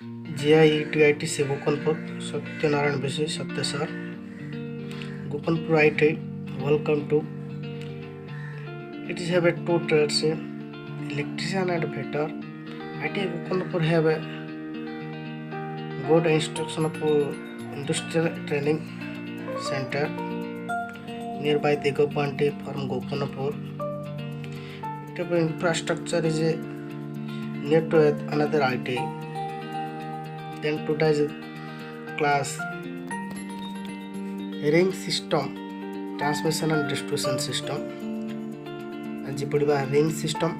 GIETITC Gopanpur, Satyanarayan Bisi, Satya sir. Gopanpur IT, welcome to. It is have a two trades, electrician and fitter. IT Gopanpur have a good instruction of industrial training center nearby the Gopandi from Gopanpur. The infrastructure is near to another IT. Then today's class ring system, transmission and distribution system. As ring system.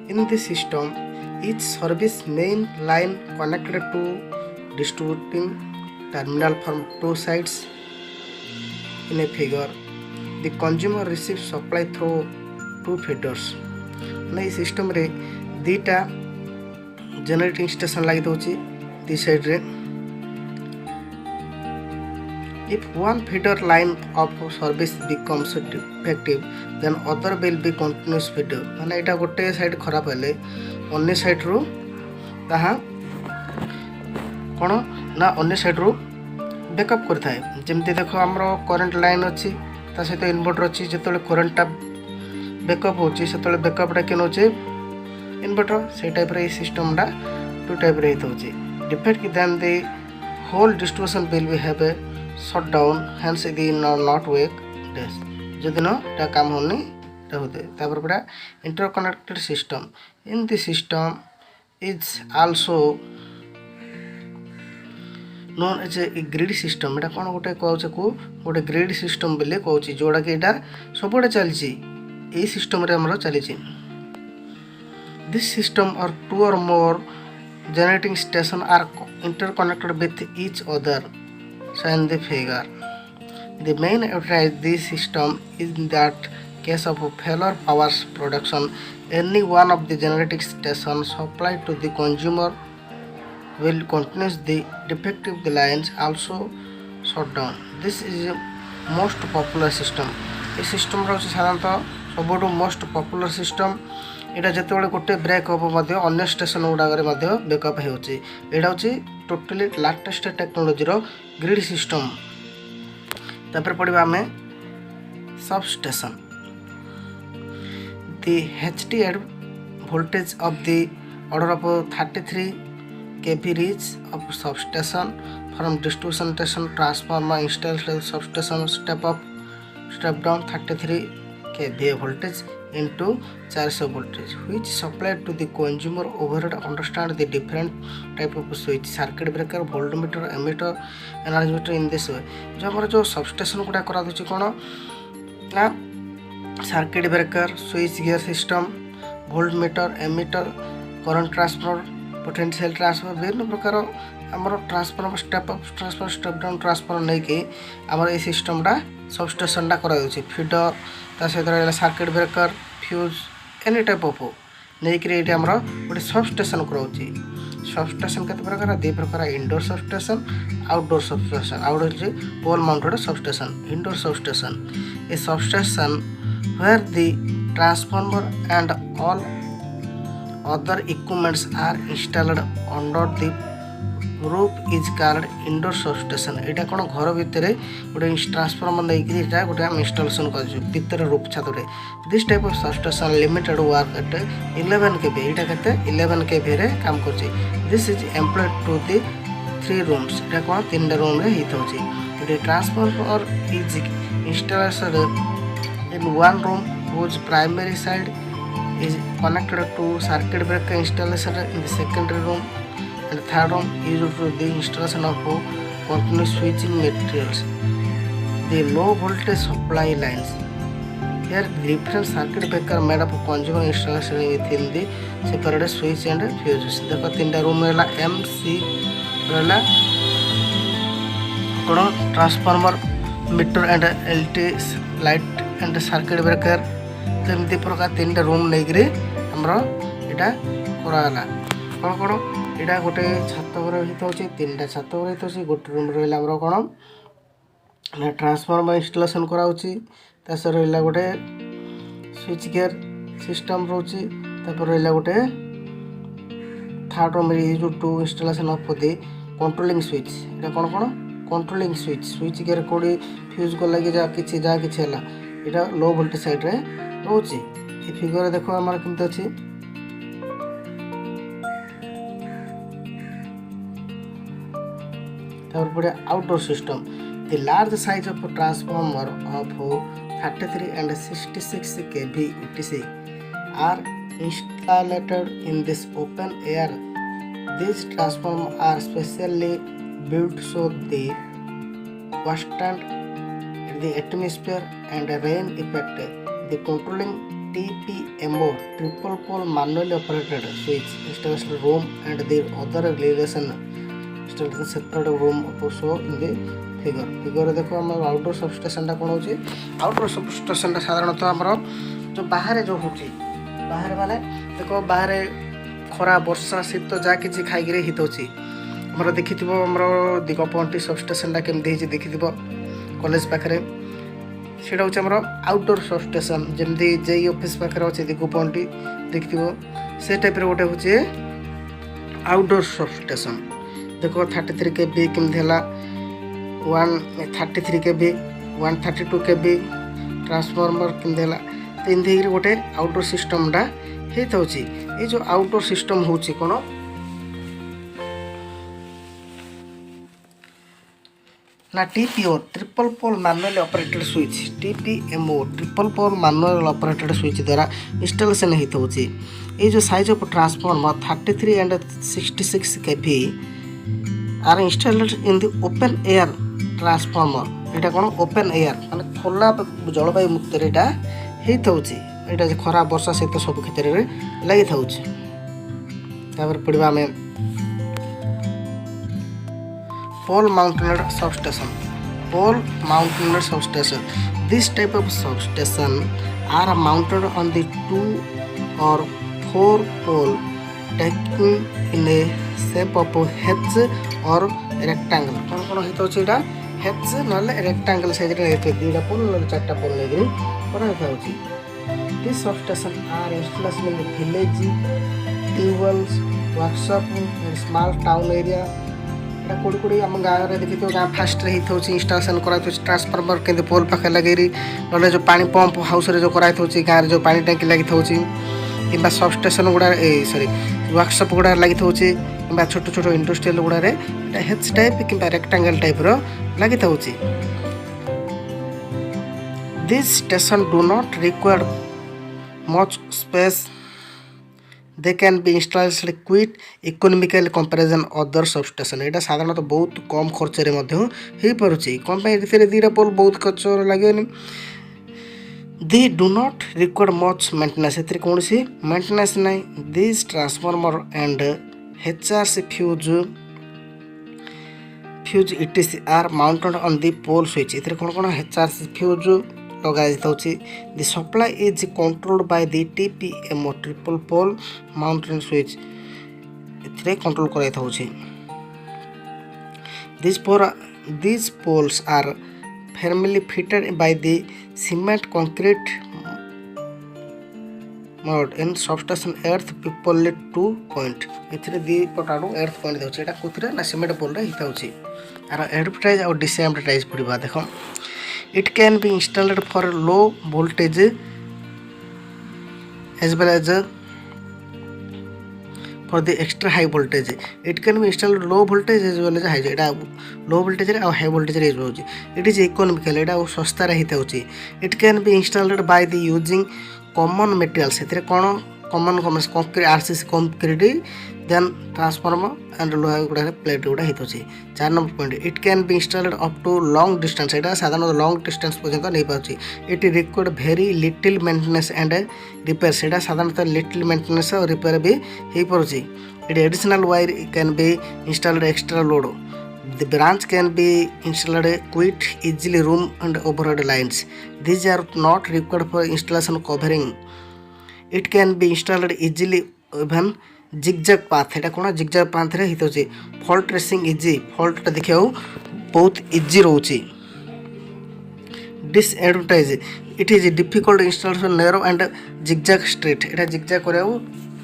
In this system, each service main line connected to distributing terminal from two sides. In a figure, the consumer receives supply through two feeders. इस system रे दीटा generating station लगी दउची this side रे. If one feeder line of service becomes defective, then other will be continuous feeder. माने एटा गोटे side खराब हेले अन्य side रो ताहा कोन ना अन्य साइड रो बैकअप करथाय. जेमति देखो हमरो करंट लाइन अछि ता सहित इन्वर्टर अछि. जेतले करंट टा बैकअप होची सेतले बैकअप टा केन होचे इन्वर्टर. से टाइप रे सिस्टम डा टू टाइप रे होची. Defect then the whole distribution will be have a shut down, hence the not work डेस जदिन टा काम होनी ता होते. तापर पड़ा interconnected system. In the system is also known as a grid system. एटा कोन गोटे कहउचे को गोटे ग्रिड सिस्टम बेले कहउची जोडा के एटा सबडे चलची ए सिस्टम रे हमरो चलीची. दिस सिस्टम और टू और मोर generating station are interconnected with each other. So in the figure, the main advantage of this system is that case of failure power production, any one of the generating stations supplied to the consumer will continue. The defective the lines also shut down. This is the most popular system. this system रो साधारणतः सबुठु most popular system. एटा जेतेबेले गोटे break हबो मध्ये अन्य station गुडागरे मध्ये backup हेउची. एटा होची totally latest technology रो grid system. तापर पढिबा हमें sub station. The HTL voltage of the order of 33 kV reach of substation from distribution station transformer installed substation step up step down 33 kVA voltage into 400 voltage which supplied to the consumer overhead. Understand the different type of switch, circuit breaker, voltmeter, ammeter, energy meter in this way. जो हमर जो substation गुडा करा दछि कोन ना circuit breaker, switch gear system, voltmeter, ammeter, current transfer, potential transfer, विभिन्न प्रकार हमर transformer step up transfer step down transfer नै के हमर ए सिस्टम डा सबस्टेशन डा करा दछि. फीडर ता सहित रहला circuit breaker, fuse, any type of नै के एटी हमर गोटे सबस्टेशन कराउछि. सबस्टेशन केते प्रकार दे प्रकार indoor substation, outdoor substation. Outdoor जे pole mounted substation, indoor substation. A substation where the transformer and all other equipments are installed under the roof is called indoor substation. एटा कोन घर भितरे गोटे ट्रांसफार्मर नै कि एटा गोटे हम इंस्टॉलेशन करछु भितरे रूफ छात रे. This type of substation limited work at 11 kV. एटा कते 11 kV रे काम करछि. This is employed to the 3 rooms. एटा कोन 3 रूम रे हितौछि. एटा transformer is installation in one room whose primary side is connected to circuit breaker installation in the secondary room, and third room is to the installation of continuous switching materials. The low voltage supply lines. Here the different circuit breaker made up of consumer installation within the separate switch and fuses. देखो तीनटा room रहला MC रहला कोन transformer, meter and LT light and circuit breaker. तेमती प्रकार 3टा room नै गरे हमरो एटा कराला. कोन कोन एटा गोटे छात घर हित होची. 3टा छात घर हित होची. गोटे रूम रहला हमरो कोन ना ट्रांसफार्मर इंस्टॉलेशन कराउची. तास रहला गोटे स्विच गियर सिस्टम रहउची. तापर रहला गोटे third room use to installation of the controlling switch एटा कोन कोन कंट्रोलिंग स्विच के कोडी फ्यूज को लगे जा किछि हला एटा लो वोल्टेज साइड रे होची। ए फिगर देखो हमर किंत अछि तार परे outdoor system the large size of transformer of 33 and 66 kV etc are installed in this open air. These transformers are specially built so they withstand the atmosphere and rain effect. The controlling TPMO triple pole manually operated switch installation room and the other relation installation separate room also in the figure देखो आम outdoor substation कौन हो outdoor substation साधारणतः आमर जो बाहर जो हो बाहर माने देखो बाहर खरा वर्षा शीत जहाँ कि खाई हितौची आमर देखि आमर दिगपहंटी सबस्टेशन केमती देखि कॉलेज पाखे सेटा हूँ आमर आउटडोर सबस्टेशन जमी जेई ऑफिस पाखे अच्छे दिगपहंटी देखि से टाइप गोटे हूँ आउटडोर सबस्टेशन देखो 33 kV केमती 133 kV 132 kV ट्रांसफॉर्मर केमती तो एमती गोटे आउटडोर सिस्टमटा होता ये जो आउटडोर सिस्टम हूँ कौन ना TPO triple pole manual operated switch TPMO triple pole manual operated switch द्वारा इंस्टॉलेशन होता ये जो size of transformer 33 and 66 kV are installed in the open air transformer यहाँ कौन ओपन एयर माने खोला जलवायु मुक्त यहाँ होता है खरा वर्षा सहित सब क्षेत्र में लगी था पढ़ा आम pole mounted substation this type of substation are mounted on the 2 or 4 pole taking in a shape of H or rectangle कौन कौन होता है H ना रेक्टांगल साइज रे दुईटा पोल ना चारटा पोल लेकिन करा होता this substation are installation in village tubewells workshop and small town area एटा कोडी कोडी हम गाँव रे देखि तो गाँ फास्ट रे हित होची इंस्टॉलेशन करा तो ट्रांसफार्मर केंद्र पोल पाखे लगेरी नले जो पानी पंप हाउस रे जो करा होची गाँ रे जो पानी टंकी लगी होची किंबा सबस्टेशन गुड़ा सॉरी वर्कशॉप गुड़ा लगी था कि छोट छोट इंडस्ट्रियल गुड़ा हेच टाइप कि रेक्टांगल टाइप लगी था this station do not require much space they can be installed quick economical comparison other substation यहाँ साधारणतः बहुत कम खर्च हो पारे कौन दुईटा पोल बहुत खर्च लगे they do not require much maintenance ए कौन सी मेंटेनेंस नहीं this transformer and HRC fuse etc are mounted on the pole switch ए कौन कौन HRC फ्यूज लगा the supply is controlled by the TPMO triple pole mounted switch ए control कराई this poles are firmly fitted by the cement concrete mold in substation earth people 2 point एथिरे दी पटाडू earth point देउछ एटा कोथिरे ना cement pole रे हिता होछि are advertise और disadvantage पड़िबा देखो it can be installed for low voltage as well as for the extra high voltage it can be installed low voltage as well as high Etah low voltage रे और high voltage रे use होछि it is economical एटा सस्ता रे हिता होछि it can be installed by the using common materials एथिरे कोन common concrete RCC concrete then transformer and लोहा गुड़ा प्लेट गुड़ा हित होछि 4 number point it can be installed up to long distance एटा साधारण लॉन्ग डिस्टेंस पर्यंत नहीं पाउछि it required very little maintenance and repair एटा साधारणतः लिटिल मेंटेनेंस और रिपेयर भी हे पड़ुछि it additional wire can be installed extra load The branch can be installed quite easily room and overhead lines. These are not required for installation covering. It can be installed easily even zigzag path. एटा कोना zigzag path रे हित होछि fault tracing easy fault टा देखियो बहुत easy रहउछि disadvantage it is difficult installation narrow and zigzag street Etah zigzag करियो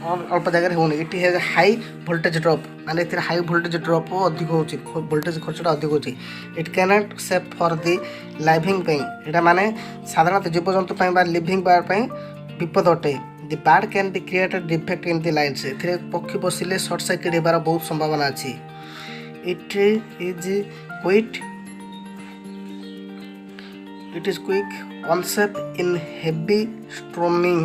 अल्प जगह होनी it has high voltage drop माने इतने हाई वोल्टेज ड्रॉप अधिक होची वोल्टेज खर्चटा अधिक होची it can not safe for the living पे एटा माने साधारणतः जीवजंतु पे बा लिविंग बार पे विपद अटे the bird can be created defect in the lines एथिरे पक्षी बसिले शॉर्ट सर्किट हेबार बहुत संभावना अछि it is quick unsafe in heavy storming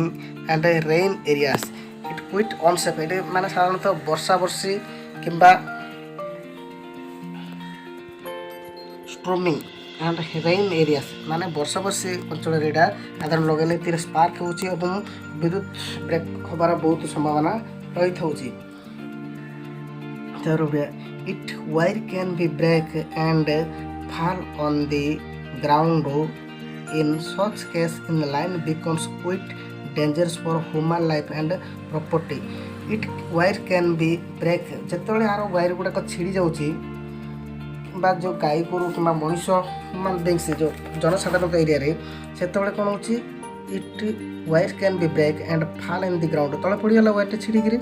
and rain areas it quite unsafe एटे माने साधारणतः वर्षा वर्षी किंबा स्ट्रोमिंग एंड रेन एरियास माने वर्षा वर्षी अंचल एटा साधारण लगेले तीर स्पार्क होची एवं विद्युत ब्रेक होबार बहुत संभावना रही थाउची it wire can be break and fall on the ground in such case in line becomes quite dangerous for human life and property it wire can be break जेतबेले आरो वायर गुडा को छिड़ी जाउची बा जो गाई गोरु किंबा मनुष्य ह्यूमन बीइंग्स जो जनसाधारण एरिया रे सेतबेले कोन होची it wire can be break and fall in the ground तळे पड़ी गला वायर छिड़ी गिरी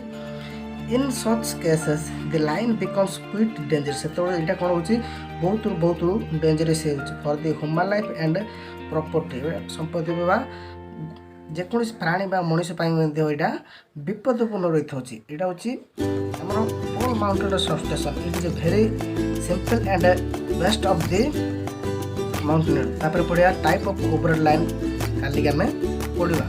in such cases the line becomes quite dangerous सेतबेले इटा कोन होची बहुत डेंजरस होची for the human life and property संपत्ति बा जेकोसी प्राणी बा मनुष्य यहाँ विपदपूर्ण रही था यहाँ हूँ pole mounted substation it is a very simple and best of the mountain तापर पढ़िया टाइप ऑफ ओवरहेड लाइन काली आम पढ़ा।